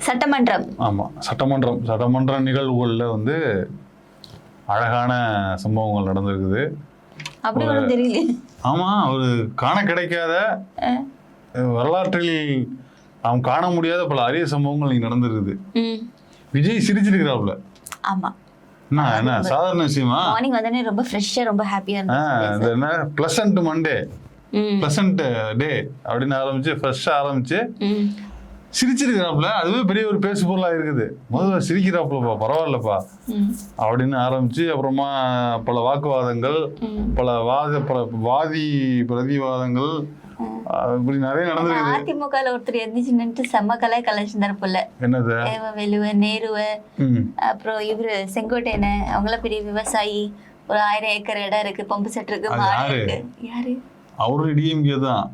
சட்டமன்றம். ஆமாம், சட்டமன்ற நிகழ்வுகளில் வந்து அழகான சம்பவங்கள் நடந்திருக்குது. அப்படி ஒன்றும் தெரியல. ஆமாம், ஒரு காண கிடைக்காத வரலாற்றில் அவன் காண முடியாத பல அரிய சம்பவங்கள் நீங்க நடந்திருக்குது. விஜய் சிரிச்சிருக்கிறாப்ல. ஆமா, என்ன சாதாரண விஷயமா? மார்னிங் வந்தனே ரொம்ப ஃப்ரெஷ்ஷா ரொம்ப ஹாப்பியா இருந்துச்சு. என்ன ப்ளசன்ட் மண்டே, ப்ளசன்ட் டே அப்படின்னு ஆரம்பிச்சு ஃப்ரெஷ்ஷா ஆரம்பிச்சு சிரிச்சிருக்கிறாப்புல. அதுவே பெரிய ஒரு பேசு பொருளா இருக்குது. முதல்ல சிரிக்கிறாப்புலப்பா, பரவாயில்லப்பா அப்படின்னு ஆரம்பிச்சு அப்புறமா பல வாக்குவாதங்கள், பல வாதி பிரதிவாதங்கள் இப்படி நிறைய நடந்திருக்கு. அதிமுக ஒருத்தர் எந்திரிச்சு செம்ம கலைச்சிருந்தாரு போல. என்னது? வெலுவ நேருவ, அப்புறம் இவரு செங்கோட்டையன, அவங்களாம் பெரிய விவசாயி. ஒரு 1000 ஏக்கர் இடம் இருக்கு, பம்பு செட் இருக்கு. யாரு? அவரு டிஎம்கே தான்.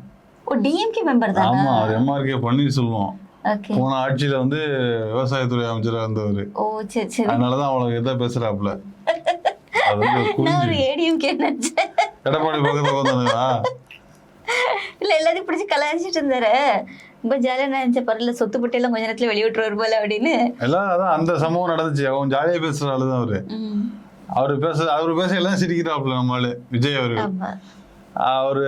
ஓ, டிஎம்கே மெம்பர் தான். ஆமா, அவர் எம்ஆர்கே பன்னீர்செல்வம். போன ஆட்சியில வந்து விவசாயத்துறை அமைச்சரா இருந்தவர். ஓ சரி சரி. அதனாலதான் அவளுக்கு எதா பேசுறாப்புல. எடப்பாடி பக்கத்துல வந்தானுங்களா? இல்ல, எல்லாத்தையும் பிடிச்சி கலாய்ச்சிட்டு இருந்தாரு. ரொம்ப ஜாலியா நினைச்ச பரல, சொத்து பட்டி எல்லாம் கொஞ்ச நேரத்துல வெளியிட்டுருவாரு போல அப்படின்னு எல்லாம். அதான் அந்த சம்பவம் நடந்துச்சு. அவன் ஜாலியா பேசுற ஆளுதான் அவரு. அவரு பேச எல்லாம் சிரிக்கிறாப்புல நம்மளு விஜய் அவர்கள். அவரு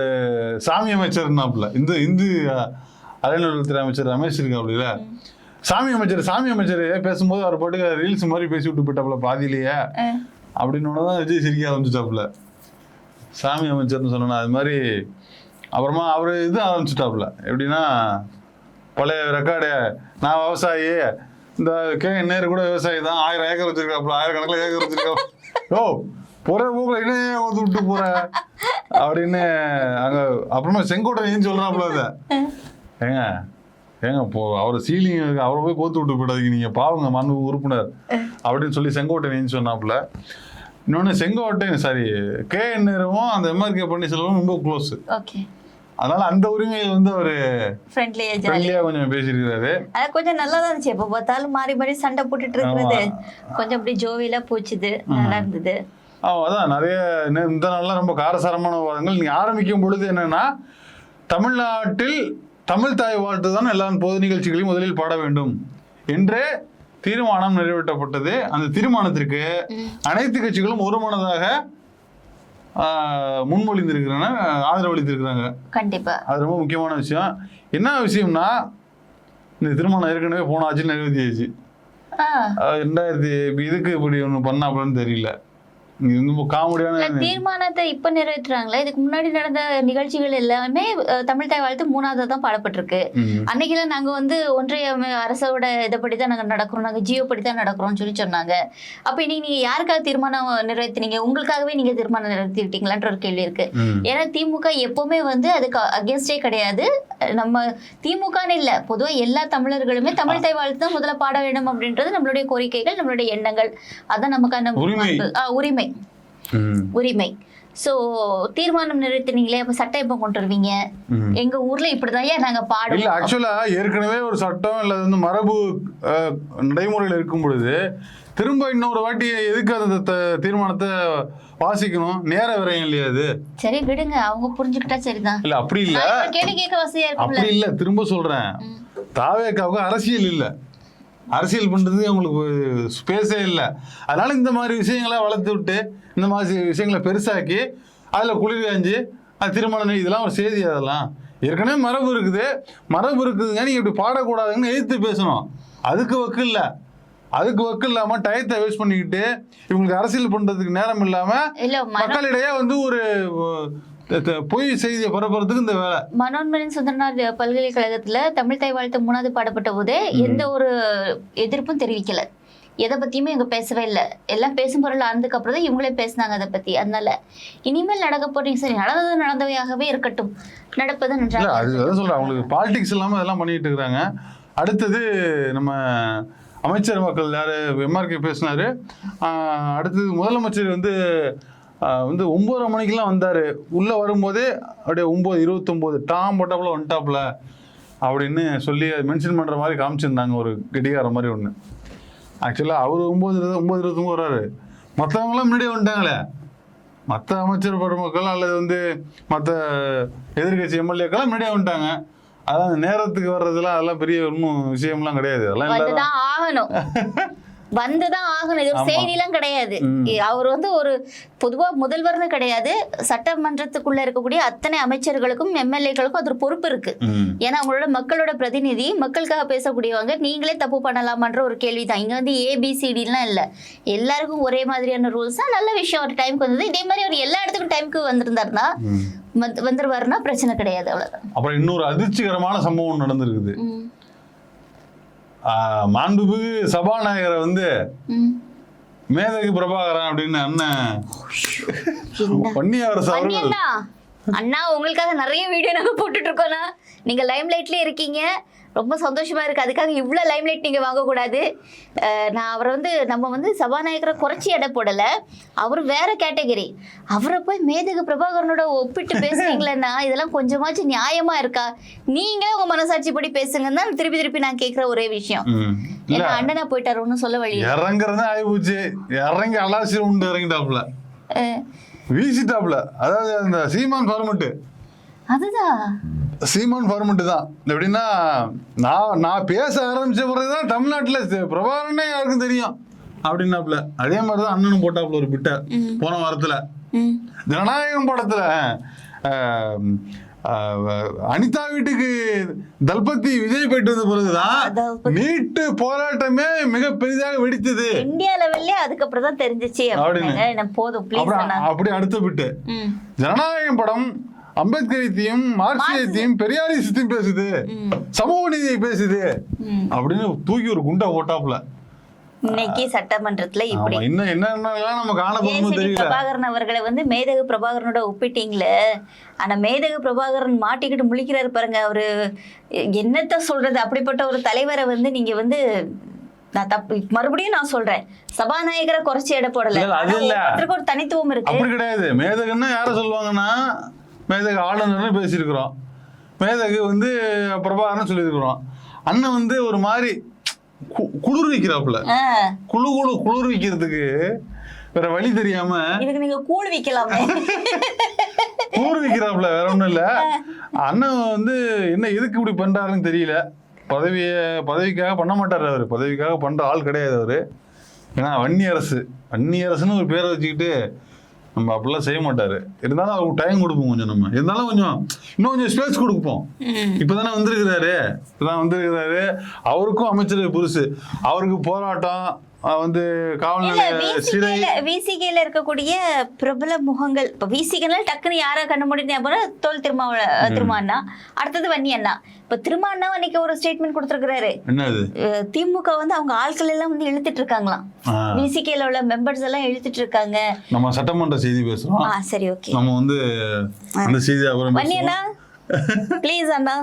சாமி அமைச்சர்னாப்புல. இந்து அறநிலையத்துறை அமைச்சர் ரமேஷ் இருக்காப்புல. சாமி அமைச்சர் பேசும்போது அவர் பாட்டுக்கு ரீல்ஸ் மாதிரி பேசி விட்டு போயிட்டாப்புல பாதியிலேயே. அப்படின்னு தான் விஜய் சிரிக்க ஆரம்பிச்சுட்டாப்புல. சாமி அமைச்சர்னு சொன்னா அது மாதிரி. அப்புறமா அவரு இது ஆரம்பிச்சுட்டாப்புல. எப்படின்னா, பழைய ரெக்கார்டு, நான் விவசாயி, இந்த நேரு கூட விவசாயி தான், 1000 ஏக்கர் வச்சிருக்காப்புல, 1000 ஏக்கர் வச்சிருக்காப்புல. ஓ போற போக்குல என்ன விட்டு போற அப்படின்னு அங்க. அப்புறமா செங்கோட்டையன் சொல்றாப்புல. அத ஏங்க அவர் சீலிங் அவரை போய் கோத்து விட்டு போயிடாதீங்க, நீங்க பாவங்க மண் உறுப்பினர் அப்படின்னு சொல்லி செங்கோட்டையன் சொன்னாப்புல. இன்னொன்னு செங்கோட்டையன் நேருவும் அந்த எம்ஆர்கே பன்னீர்செல்வம் ரொம்ப க்ளோஸ். அதனால அந்த உரிமையை வந்து அவரு ஃப்ரெண்ட்லியா கொஞ்சம் பேசியிருக்கிறாரு. அது கொஞ்சம் நல்லா தான் இருந்துச்சு. எப்ப பார்த்தாலும் மாறி மாறி சண்டை போட்டுட்டு இருக்கிறது கொஞ்சம் அப்படி ஜோவியலா போச்சுது, நல்லா இருந்தது. அதான் நிறைய இந்த நாள்லாம் ரொம்ப காரசாரமான விவாதங்கள். நீங்க ஆரம்பிக்கும் பொழுது என்னன்னா, தமிழ்நாட்டில் தமிழ் தாய் வாழ்த்து தான் எல்லா பொது நிகழ்ச்சிகளையும் முதலில் பாட வேண்டும் என்று தீர்மானம் நிறைவேற்றப்பட்டது. அந்த தீர்மானத்திற்கு அனைத்து கட்சிகளும் ஒருமனதாக முன்மொழிந்திருக்கிறாங்க, ஆதரவளித்திருக்கிறாங்க. கண்டிப்பா அது ரொம்ப முக்கியமான விஷயம். என்ன விஷயம்னா, இந்த திருமணம் ஏற்கனவே போன ஆட்சியில் நிறைவேற்றியாச்சு. 2000 இதுக்கு இப்படி ஒண்ணு பண்ணாப்பலன்னு தெரியல. காமெடியான தீர்மானத்தை இப்ப நிறைவேற்றுறாங்களா? இதுக்கு முன்னாடி நடந்த நிகழ்ச்சிகள் எல்லாமே தமிழ் தாய் வாழ்த்து 3வது தான் பாடப்பட்டிருக்கு. அன்னைக்கெல்லாம் நாங்க வந்து ஒன்றிய அரசோட இதைப்படிதான் நாங்க நடக்கிறோம், நாங்க ஜியோ படிதான் நடக்கிறோம்னு சொன்னாங்க. அப்ப இன்னைக்கு நீங்க யாருக்காக தீர்மானம் நிறைவேற்றினீங்க? உங்களுக்காகவே நீங்க தீர்மானம் நிறைவேற்றிட்டீங்களான்ற ஒரு கேள்வி இருக்கு. ஏன்னா திமுக எப்பவுமே வந்து அதுக்கு அகேன்ஸ்டே கிடையாது. நம்ம திமுகன்னு இல்ல, பொதுவா எல்லா தமிழர்களுமே தமிழ் தாய் வாழ்த்து தான் முதல்ல பாட வேண்டும் அப்படின்றது நம்மளுடைய கோரிக்கைகள், நம்மளுடைய எண்ணங்கள். அதான் நமக்கான உரிமை. சோ தீர்மானம் நிறைவேற்றினீங்களே, அப்ப சட்டம் எப்ப கொண்டு வருவீங்க? எங்க ஊர்ல இப்படிதான் நாங்க பாடுவோம். இல்ல, ஆக்சுவலா ஏற்கனவே ஒரு சட்டம் இல்ல வந்து மரபு நடைமுறையில் இருக்கும் பொழுது திரும்ப இன்னொரு வாட்டி எதுக்கு அந்த தீர்மானத்தை வாசிக்கணும்? நேர விரையும் இல்லையா அது? சரி விடுங்க, அவங்க புரிஞ்சுக்கிட்டா சரிதான். இல்ல அப்படி இல்ல, கேள்வி கேட்க வசதியா இருக்கும். அப்படி இல்ல, திரும்ப சொல்றேன், தாவேக்காவுக்கு அரசியல் இல்ல, அரசியல் பண்றது அவங்களுக்கு ஸ்பேஸே இல்லை. அதனால இந்த மாதிரி விஷயங்களை வளர்த்து விட்டு இந்த மாதிரி விஷயங்களை பெருசாக்கி அதுல குளிர் காஞ்சி அது திருமணம் இதெல்லாம் ஒரு செய்தி. அதெல்லாம் ஏற்கனவே மரபு இருக்குதுங்க, நீங்க இப்படி பாடக்கூடாதுன்னு எதிர்த்து பேசணும். அதுக்கு வக்கு இல்லாம டயத்தை வேஸ்ட் பண்ணிக்கிட்டு இவங்களுக்கு அரசியல் பண்றதுக்கு நேரம் இல்லாம மக்களிடையே வந்து ஒரு பொய் செய்தியை பரப்புறதுக்கு இந்த வேலை. மனோன்மணியன் சுந்தரனார் பல்கலைக்கழகத்துல தமிழ் தாய் வாழ்த்து 3வது பாடப்பட்ட போதே எந்த ஒரு எதிர்ப்பும் தெரிவிக்கல. எதை பத்தியுமே இவங்க பேசவே இல்லை. எல்லாம் பேசும் பொருள் ஆனதுக்கு அப்புறம் தான் இவங்களே பேசினாங்க அதை பத்தி. அதனால இனிமேல் நடக்க போறீங்க, சரி நடந்தது நடந்தவையாகவே இருக்கட்டும், நடப்பது நன்றாக. அதுதான் சொல்றேன், அவங்களுக்கு பாலிடிக்ஸ் இல்லாம அதெல்லாம் பண்ணிட்டு இருக்கிறாங்க. அடுத்தது நம்ம அமைச்சர் மக்கள் யாரு எம்ஆர்கே பேசினாரு. அடுத்தது முதலமைச்சர் வந்து 9:30 மணிக்கெல்லாம் வந்தாரு. உள்ள வரும்போதே அப்படியே 9:29 டாம் போட்டாப்புல வந்துட்டாப்புல அப்படின்னு சொல்லி மென்ஷன் பண்ற மாதிரி காமிச்சிருந்தாங்க, ஒரு கெடிகார மாதிரி ஒண்ணு. ஆக்சுவலா அவரு 9:29 வர்றாரு, மற்றவங்களாம் முன்னாடியே வந்துட்டாங்களே. மற்ற அமைச்சர் பெருமக்கள் அல்லது வந்து மற்ற எதிர்கட்சி எம்எல்ஏக்கெல்லாம் முன்னாடியே வந்துட்டாங்க. அதான் நேரத்துக்கு வர்றதுலாம் அதெல்லாம் பெரிய ஒன்றும் விஷயம்லாம் கிடையாது. அதெல்லாம் எல்லாரும் வந்துதான் ஆகணும் வந்துதான் ஆகணும். இது ஒரு செய்திலாம் கிடையாது. அவர் வந்து ஒரு பொதுவா முதல்வர்னு கிடையாது, சட்டமன்றத்துக்குள்ள இருக்கக்கூடிய அத்தனை அமைச்சர்களுக்கும் எம்எல்ஏக்களுக்கும் அது ஒரு பொறுப்பு இருக்கு. ஏன்னா அவங்களோட மக்களோட பிரதிநிதி, மக்களுக்காக பேசக்கூடியவங்க. நீங்களே தப்பு பண்ணலாமான்ற ஒரு கேள்விதான். இங்க வந்து ஏபிசிடிலாம் இல்ல, எல்லாருக்கும் ஒரே மாதிரியான ரூல்ஸ் தான். நல்ல விஷயம், ஒரு டைமுக்கு வந்தது. இதே மாதிரி அவர் எல்லா இடத்துக்கும் டைமுக்கு வந்திருந்தாருன்னா வந்துருவாருன்னா பிரச்சனை கிடையாது, அவ்வளவுதான். அப்புறம் இன்னொரு அதிர்ச்சிகரமான சம்பவம் நடந்திருக்குது. மாண்புமிகு சபாநாயகரை வந்து மேதகு பிரபாகரன் அப்படின்னு அண்ணன் வன்னியரசு அவர்கள், அண்ணா உங்களுக்காக நிறைய வீடியோ நாங்க போட்டுட்டு இருக்கோம்னா, நீங்க லைம் லைட்லயே இருக்கீங்க, ரொம்ப சந்தோஷமா இருக்கு. அதுக்காக இவ்வளவு லைம் லைட் நீங்க வாங்கக்கூடாது. நான் அவரை வந்து நம்ம வந்து சபாநாயகரை குறைச்சி எடை போடல, அவர் வேற கேட்டகரி. அவரை போய் மேதகு பிரபாகரனோட ஒப்பிட்டு பேசுறீங்களேன்னா இதெல்லாம் கொஞ்சமாச்சும் நியாயமா இருக்கா? நீங்களே உங்க மனசாட்சிப்படி பேசுங்கன்னு தான் திருப்பி திருப்பி நான் கேட்கிற ஒரே விஷயம். ஏன்னா அண்ணனா போயிட்டாரு, ஒன்னும் சொல்ல வழி இறங்குறது ஆயிப்போச்சு. இறங்கி அலாசி உண்டு இறங்கிட்டாப்ல, வீசிட்டாப்ல. அதாவது அந்த சீமான் ஃபார்மெட்டு, அதுதான் சீமான் ஃபார்மெட்டு தான். எப்படின்னா நான் பேச ஆரம்பிச்ச பிறகுதான் தமிழ்நாட்டுல பிரபாகரனே யாருக்கும் தெரியும் அப்படின்னாப்ல. அதே மாதிரிதான் அண்ணனும் போட்டாப்ல ஒரு பிட்ட போன வாரத்துல ஜனநாயகம் படத்துல அனிதா வீட்டுக்கு தளபதி விஜய் போயிட்டு வந்த பிறகுதான் நீட்டு போராட்டமே மிக பெரிதாக வெடித்தது இந்தியா லெவல்ல. அதுக்கப்புறம் தான் தெரிஞ்சிச்சு அப்படி அடுத்த பிட்டு ஜனநாயகம் படம் அம்பேத்கரியத்தையும் மார்க்சியத்தையும் பெரியாரிசத்தையும் பேசுது, சமூக நீதியை பேசுது அப்படின்னு தூக்கி ஒரு குண்டா ஓட்டாப்ல. இன்னைக்கு சட்டமன்றத்துல இப்படி நம்ம காண போறோம் தெரியல. பிரபாகரன் அவர்களை வந்து மேதகு பிரபாகரனோட ஒப்பிட்டீங்களே, ஆனா மேதகு பிரபாகரன் மாட்டிக்கிட்டு முழிக்கிறாரு பாருங்க. அவரு என்னத்த சொல்றது, அப்படிப்பட்ட ஒரு தலைவரை வந்து நீங்க வந்து நான் தப்பு மறுபடியும் நான் சொல்றேன், சபாநாயகரை குறைச்சி எடை போடல. ஒரு தனித்துவம் இருக்கு. அப்படி கிடையாது. மேதகுன்னா யார சொல்லுவாங்கன்னா மேதகு ஆளுநர்னு பேசியிருக்கிறோம், மேதகு வந்து பிரபாகரன் சொல்லியிருக்கிறோம். அண்ணன் வந்து ஒரு மாதிரி குளிர் வைக்கிறாப்புல, குளிர் வைக்கிறதுக்கு வேற வழி தெரியாம இதுக்கு நீங்க கூழ் வைக்கலாமே, கூழ் வைக்கிறாப்புல, வேற ஒண்ணும் இல்ல. அண்ணன் வந்து என்ன எதுக்கு இப்படி பண்றாருன்னு தெரியல. பதவிக்காக பண்ண மாட்டாரு அவரு, பதவிக்காக பண்ற ஆள் கிடையாது அவரு. ஏன்னா வன்னியரசுன்னு ஒரு பேரை வச்சுக்கிட்டு நம்ம அப்படிலாம் செய்ய மாட்டாரு. இருந்தாலும் அவருக்கு டைம் கொடுப்போம் கொஞ்சம், நம்ம இருந்தாலும் இன்னும் கொஞ்சம் ஸ்பேஸ் கொடுப்போம். இப்பதானே வந்திருக்கிறாரு. அவருக்கும் அமைச்சர் புதுசு, அவருக்கு போராட்டம் வந்து விசிகேல இருக்கக்கூடிய பிரபல முகங்கள். இப்ப விசிகனால டக்குன்னு யாரா கண்ண முடியும், தோல் திருமாவண்ணா, அடுத்தது வன்னி அண்ணா. இப்ப திருமாண்ணா அன்னைக்கு ஒரு ஸ்டேட்மெண்ட் கொடுத்திருக்கிறாரு. திமுக வந்து அவங்க ஆட்கள் எல்லாம் வந்து இழுத்துட்டு இருக்காங்களாம், விசிகேல உள்ள மெம்பர்ஸ் எல்லாம் இழுத்துட்டு இருக்காங்க. நம்ம சட்டமன்ற செய்தி பேசுறோம். சரி, ஓகே. நம்ம வந்து அந்த செய்தி வன்னி அண்ணா பிளீஸ் அண்ணா,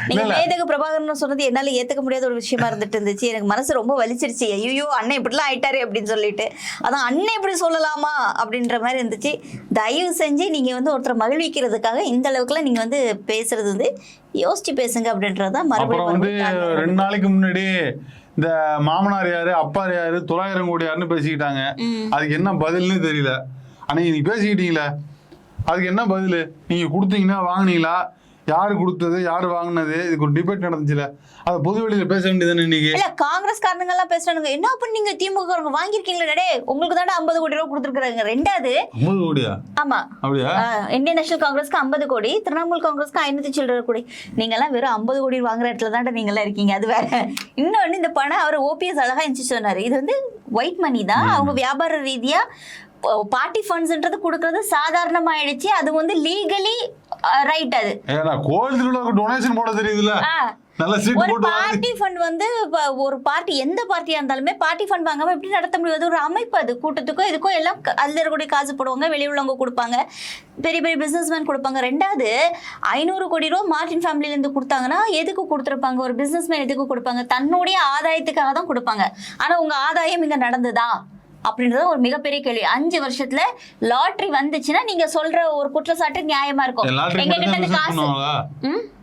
நீங்க மேதகு பிரபாகரன் சொன்னது என்னால ஏத்துக்க முடியாத ஒரு விஷயமா இருந்துட்டு இருந்துச்சு. எனக்கு மனசு ரொம்ப வலிச்சிருச்சு. ஐயோ அண்ணன் இப்படிலாம் ஆயிட்டாரு அப்படின்னு சொல்லிட்டு, அதான் அண்ணன் இப்படி சொல்லலாமா அப்படின்ற மாதிரி இருந்துச்சு. தயவு செஞ்சு நீங்க வந்து ஒருத்தரை மகிழ்விக்கிறதுக்காக இந்த அளவுக்குலாம் நீங்க வந்து பேசுறது வந்து யோசிச்சு பேசுங்க அப்படின்றதான். மறுபடியும் வந்து 2 நாளைக்கு முன்னாடி இந்த மாமனார் யாரு அப்பார் யாரு 900 கோடி யாருன்னு பேசிக்கிட்டாங்க. அதுக்கு என்ன பதில்னு தெரியல. அன்னைக்கு நீங்க பேசிக்கிட்டீங்களா, அதுக்கு என்ன பதில்? நீங்க கொடுத்தீங்கன்னா வாங்கினீங்களா, யாரு கொடுத்தது யாரு வாங்கினது, இதுக்கு ஒரு டிபேட் நடந்துச்சுல, அதை பொது வெளியில பேச வேண்டியதானே இன்னைக்கு? இல்ல காங்கிரஸ் காரணங்க எல்லாம் பேசுறாங்க, என்ன பண்ணீங்க திமுக வாங்கிருக்கீங்களா, டே உங்களுக்கு தானே 50 கோடி ரூபாய் கொடுத்துருக்காங்க. ரெண்டாவது 50 கோடியா? ஆமா, அப்படியா? இந்தியன் நேஷனல் காங்கிரஸ்க்கு 50 கோடி, திரிணாமுல் காங்கிரஸ்க்கு 500 சில்லறை கோடி. நீங்க எல்லாம் வெறும் 50 கோடி வாங்குற இடத்துல தான் நீங்க எல்லாம் இருக்கீங்க. அது வேற. இன்னொன்னு இந்த பணம் அவர் ஓபிஎஸ் அழகா இருந்துச்சு சொன்னாரு, இது வந்து ஒயிட் மணி தான். அவங்க வியாபார ரீதியா பார்ட்டி ஃபண்ட்ஸ்ன்றது கொடுக்கறது சாதாரணமாயிடுச்சு. அது வந்து லீகலி ரைட். அது கோயில் திருவிழாவுக்கு டொனேஷன் போட தெரியுதுல, ஒரு பார்ட்டி ஃபண்ட் வந்து ஒரு பார்ட்டி எந்த பார்ட்டியா இருந்தாலுமே பார்ட்டி ஃபண்ட் வாங்காம எப்படி நடத்த முடியாது? ஒரு அமைப்பு, அது கூட்டத்துக்கும் இதுக்கும் எல்லாம் அதுல இருக்கக்கூடிய காசு போடுவாங்க, வெளியுள்ளவங்க கொடுப்பாங்க, பெரிய பெரிய பிசினஸ்மேன் கொடுப்பாங்க. ரெண்டாவது 500 கோடி ரூபாய் மார்டின் ஃபேமிலில இருந்து கொடுத்தாங்கன்னா எதுக்கு கொடுத்துருப்பாங்க? ஒரு பிசினஸ்மேன் எதுக்கு கொடுப்பாங்க? தன்னுடைய ஆதாயத்துக்காக தான் கொடுப்பாங்க. ஆனா உங்க ஆதாயம் இங்க நடந்ததா அப்படின்றது ஒரு மிகப்பெரிய கேள்வி. 5 வருஷத்துல லாட்டரி வந்துச்சுன்னா நீங்க சொல்ற ஒரு குற்றச்சாட்டு நியாயமா இருக்கும். எங்க கிட்ட இருந்து காசு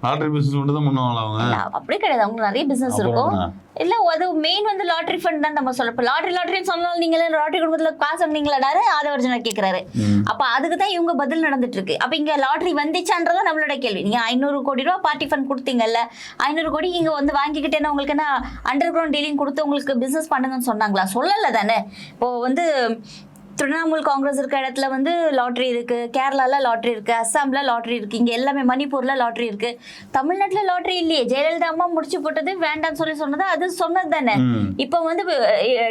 லாட்டரி பிசினஸ் மட்டும் தான் பண்ணுவாங்களா அவங்க? அப்படி கிடையாது, அவங்க நிறைய பிசினஸ் இருக்கும். இல்ல அது மெயின் வந்து லாட்டரி ஃபண்ட் தான் நம்ம சொல்ல. இப்போ லாட்டரின்னு சொன்னாலும் நீங்களே லாட்டரி குடும்பத்துல காசு வாங்குனீங்களாடாரு ஆதவர்ஜுனா கேட்கிறாரு. அப்ப அதுக்கு தான் இவங்க பதில் நடந்துட்டு இருக்கு. அப்ப இங்க லாட்டரி வந்துச்சான்றதா நம்மளோட கேள்வி. நீங்க 500 கோடி ரூபாய் பார்ட்டி ஃபண்ட் கொடுத்தீங்கல்ல, 500 கோடி இங்க வந்து வாங்கிக்கிட்டேன்னா உங்களுக்கு என்ன அண்டர் கிரவுண்ட் டீலிங் கொடுத்து உங்களுக்கு பிசினஸ் பண்ணுங்கன்னு சொன்னாங்களா? சொல்லல தானே. இப்போ வந்து திரிணாமுல் காங்கிரஸ் இருக்க இடத்துல வந்து லாட்ரி இருக்கு, கேரளால லாட்ரி இருக்கு, அஸ்ஸாம்ல லாட்ரி இருக்கு, இங்க எல்லாமே மணிப்பூர்ல லாட்ரி இருக்கு. தமிழ்நாட்டுல லாட்ரி இல்லையே. ஜெயலலிதா அம்மா முடிச்சு போட்டது வேண்டாம்னு சொன்னது அது சொன்னது தானே. இப்ப வந்து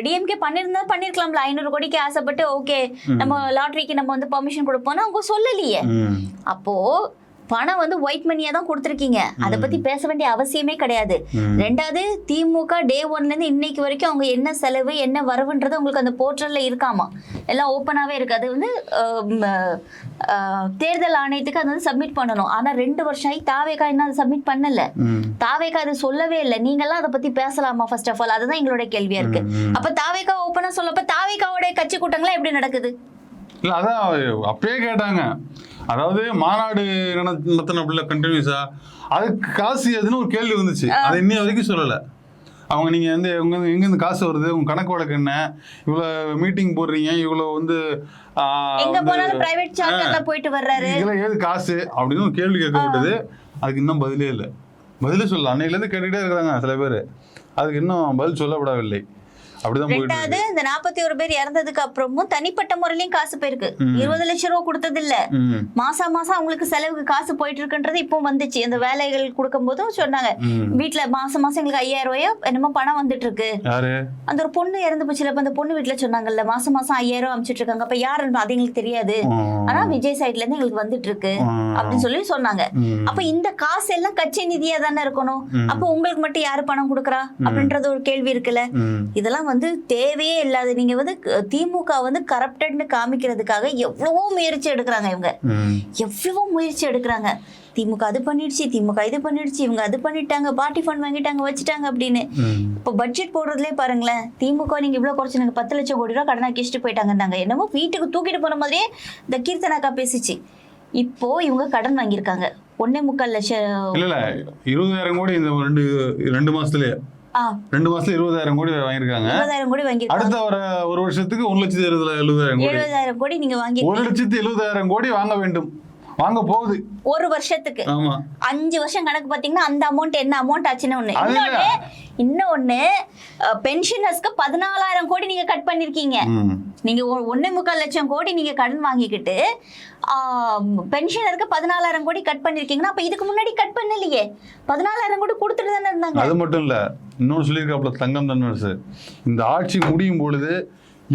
டிஎம்கே பண்ணிருக்கலாம்ல, 500 கோடிக்கு ஆசைப்பட்டு ஓகே நம்ம லாட்ரிக்கு நம்ம வந்து பர்மிஷன் கொடுப்போம்னா அவங்க சொல்லலையே. அப்போ பணம் வந்து ஒயிட் மணியா தான் கொடுத்துருக்கீங்க, அதை பத்தி பேச வேண்டிய அவசியமே கிடையாது. ரெண்டாவது திமுக டே 1ல இருந்து இன்னைக்கு வரைக்கும் அவங்க என்ன செலவு என்ன வரவுன்றது உங்களுக்கு அந்த போர்ட்டல்ல இருக்காமா, எல்லாம் ஓப்பனாவே இருக்கு. அது வந்து தேர்தல் ஆணையத்துக்கு அது வந்து சப்மிட் பண்ணணும். ஆனா 2 வருஷம் ஆகி தாவேகா என்ன அதை சப்மிட் பண்ணல. தாவேகா அது சொல்லவே இல்லை. நீங்கெல்லாம் அதை பத்தி பேசலாமா? ஃபர்ஸ்ட் ஆஃப் ஆல் அதுதான் எங்களோட கேள்வியா இருக்கு. அப்ப தாவேகா ஓப்பனா சொல்லப்ப தாவேகாவோட கட்சி கூட்டங்களா எப்படி நடக்குது? இல்ல அதான் அப்பயே கேட்டாங்க. அதாவது மாநாடு நடத்தின கண்டினியூஸா அதுக்கு காசு எதுன்னு ஒரு கேள்வி வந்துச்சு. அது இன்னைய வரைக்கும் சொல்லல. அவங்க நீங்க வந்து எங்க காசு வருது, உங்க கணக்கு வழக்கு என்ன, இவ்வளவு மீட்டிங் போடுறீங்க, இவ்வளவு வந்து எங்க போனாலும் பிரைவேட் சார்ட்டர்ல போயிட்டு வர்றாரு, இதெல்லாம் ஏது காசு அப்படின்னு ஒரு கேள்வி கேட்கப்பட்டது. அதுக்கு இன்னும் பதிலே இல்லை. பதிலே சொல்லல. அன்னையில இருந்து கேட்டுக்கிட்டே இருக்கிறாங்க சில பேர். அதுக்கு இன்னும் பதில் சொல்லப்படவில்லை. ரெண்டாவது இந்த 41 பேர் இறந்ததுக்கு அப்புறமும் தனிப்பட்ட முறையிலயும் காசு போயிருக்கு. 20 லட்சம் ரூபாய் கொடுத்தது இல்ல, மாசம் அவங்களுக்கு செலவுக்கு காசு போயிட்டு இருக்குன்றது இப்போ வந்துச்சு. அந்த வேலைகள் கொடுக்கும் போதும் சொன்னாங்க, வீட்டுல மாசம் எங்களுக்கு 5000 ரூபாய் என்னமோ பணம் வந்துட்டு இருக்கு. அந்த ஒரு பொண்ணு இறந்து போச்சுல, அந்த பொண்ணு வீட்டுல சொன்னாங்கல்ல மாசம் 5000 அனுப்பிச்சிட்டு இருக்காங்க. அப்ப யாருன்னு அது எங்களுக்கு தெரியாது, ஆனா விஜய் சைட்ல இருந்து எங்களுக்கு வந்துட்டு இருக்கு அப்படின்னு சொல்லி சொன்னாங்க. அப்ப இந்த காசு எல்லாம் கட்சி நிதியா தானே இருக்கணும். அப்ப உங்களுக்கு மட்டும் யாரு பணம் கொடுக்கறா அப்படின்றது ஒரு கேள்வி இருக்குல்ல. இதெல்லாம் வந்து தேவையே இல்லாத. நீங்க வந்து திமுக வந்து கரப்டட்னு காமிக்கிறதுக்காக எவ்வளவோ முயற்சி எடுக்கிறாங்க. இவங்க எவ்வளவோ முயற்சி எடுக்கிறாங்க. திமுக அது பண்ணிடுச்சு, திமுக இது பண்ணிடுச்சு, இவங்க அது பண்ணிட்டாங்க, பார்ட்டி ஃபண்ட் வாங்கிட்டாங்க வச்சுட்டாங்க அப்படின்னு. இப்போ பட்ஜெட் போடுறதுலேயே பாருங்களேன், திமுக நீங்க இவ்வளவு குறைச்சு 10 லட்சம் கோடி ரூபாய் கடனா கிஷ்டு போயிட்டாங்க. என்னமோ வீட்டுக்கு தூக்கிட்டு போன மாதிரியே இந்த கீர்த்தனாக்கா பேசிச்சு. இப்போ இவங்க கடன் வாங்கியிருக்காங்க 1.25 லட்சம். இல்ல 20,000 கோடி இந்த ரெண்டு மாசத்துலயே 2 மாசத்துல 20,000 கோடி வாங்கிருக்காங்க. 20,000 கோடி வாங்கிருக்காங்க. அடுத்த ஒரு வருஷத்துக்கு 1,70,000 கோடி நீங்க வாங்கி 1,70,000 கோடி வாங்க வேண்டும். வாங்க போகுது ஒரு வருஷத்துக்கு. 5 வருஷம் கணக்கு பாத்தீங்கன்னா அந்த அமௌண்ட் என்ன அமௌண்ட் ஆச்சுன்னு ஒண்ணு. இன்னொன்னு பென்ஷனர்ஸ்க்கு 14,000 கோடி நீங்க கட் பண்ணிருக்கீங்க. நீங்க 1.25 லட்சம் கோடி நீங்க கடன் வாங்கிக்கிட்டு பென்ஷனருக்கு 14,000 கோடி கட் பண்ணிருக்கீங்கன்னா அப்ப இதுக்கு முன்னாடி கட் பண்ணலையே. 14,000 கோடி கொடுத்துட்டு தானே இருந்தாங்க. அது மட்டும் இல்ல, இன்னொன்னு சொல்லியிருக்காப்ல தங்கம் தன்னரசு, இந்த ஆட்சி முடியும் பொழுது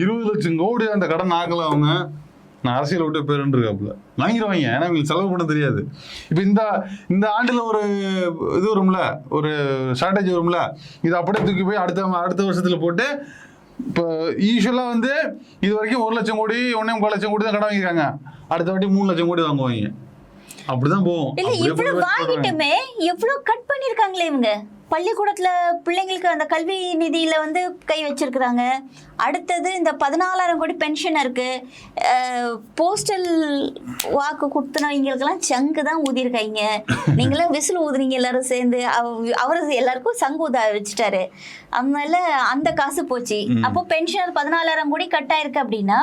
20 லட்சம் கோடி அந்த கடன் ஆகல அவங்க, நான் அரசியல் விட்டு பேருன்றிருக்காப்புல. வாங்கிடுவாங்க, ஏன்னா உங்களுக்கு செலவு பண்ண தெரியாது. இப்போ இந்த ஆண்டுல ஒரு இது வரும்ல, ஒரு ஸ்ட்ராட்டஜி வரும்ல, இது அப்படியே தூக்கி போய் அடுத்த வருஷத்துல போட்டு. இப்போ யூஸ்வலா வந்து இது வரைக்கும் 1 லட்சம் கோடி 1.25 லட்சம் கோடி தான் கடன் வாங்கிருக்காங்க. அடுத்த வாட்டி 3 லட்சம் கோடி வாங்குவாங்க. அப்படிதான் போகும். இல்ல இவ்வளவு வாங்கிட்டுமே எவ்வளவு கட் பண்ணிருக்காங்களே இவங்க. பள்ளிக்கூடத்துல பிள்ளைங்களுக்கு அந்த கல்வி நிதியில வந்து கை வச்சிருக்கிறாங்க. அடுத்தது இந்த 14,000 கோடி பென்ஷன் இருக்கு. போஸ்டல் வாக்கு கொடுத்தனவங்களுக்கெல்லாம் சங்கு தான் ஊதிருக்காங்க. நீங்களாம் விசில் ஊதுறீங்க எல்லாரும் சேர்ந்து. அவரு எல்லாருக்கும் சங்கு ஊத வச்சுட்டாரு. அதனால அந்த காசு போச்சு. அப்போ பென்ஷன் 14,000 கோடி கட் ஆயிருக்கு அப்படின்னா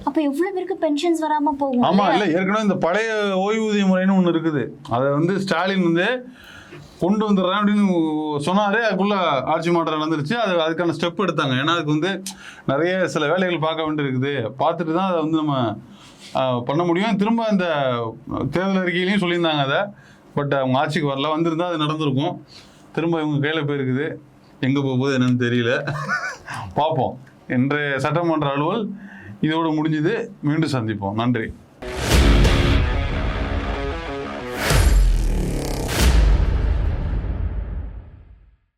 அப்ப எவ்வளவு பேருக்கு பென்ஷன்ஸ் வராம போகும். ஆமா, இல்ல ஏற்கனவே இந்த பழைய ஓய்வூதிய முறைன்னு ஒண்ணு இருக்குது. அதை வந்து ஸ்டாலின் வந்து கொண்டு வந்துடுறேன் அப்படின்னு சொன்னாரு. அதுக்குள்ள ஆட்சி மாற்றம் நடந்துருச்சு. அதுக்கான ஸ்டெப் எடுத்தாங்க. ஏன்னா அதுக்கு வந்து நிறைய சில வேலைகள் பார்க்க வேண்டியிருக்குது. பார்த்துட்டு தான் அதை வந்து நம்ம பண்ண முடியும். திரும்ப அந்த தேர்தல் அறிக்கையிலையும் சொல்லியிருந்தாங்க அதை. பட் அவங்க ஆட்சிக்கு வரல. வந்திருந்தா அது நடந்திருக்கும். திரும்ப இவங்க கையில் போயிருக்குது. எங்கே போகும்போது என்னன்னு தெரியல. பார்ப்போம். இன்றைய சட்டமன்ற அலுவல் இதோடு முடிஞ்சுது. மீண்டும் சந்திப்போம். நன்றி.